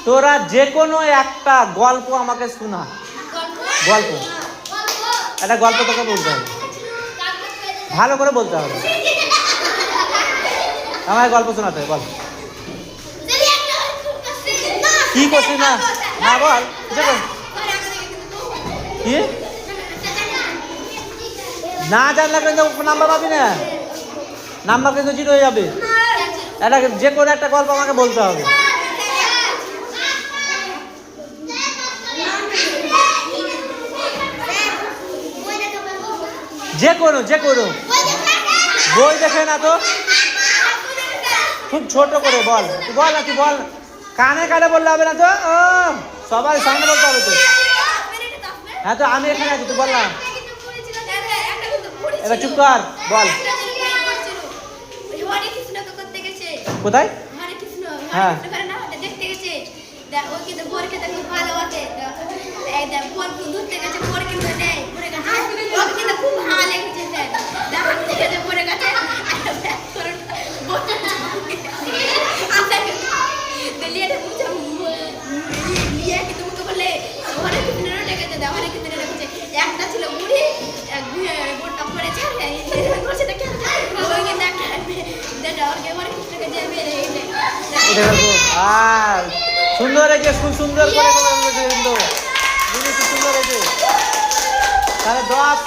তোরা যে কোনো একটা গল্প আমাকে শোনা। গল্প, একটা গল্প তোকে বলতে হবে, ভালো করে বলতে হবে। আমায় গল্প শোনাতে হবে, বল। কি করছিস না? না বল, কি না জানলে কিন্তু নাম্বার পাবি না, নাম্বার কিন্তু জিরো হয়ে যাবে। এটা যে কোনো একটা গল্প আমাকে বলতে হবে। যে কোনো বই দেখে না তো, খুব ছোট করে বল, তুই বল না, তুই বল, কানে কানে বললে হবে না তো, ও সবার সামনে বলতে হবে তো। হ্যাঁ তো আমি এখানে আছি, তুই বল না, এবার চুপ কর, বল। কোথায়? হ্যাঁ একটা ছিল বুড়ি বোটটা পড়েছে সুন্দর হয়েছে, খুব সুন্দর করে সুন্দর হয়েছে। তাহলে 10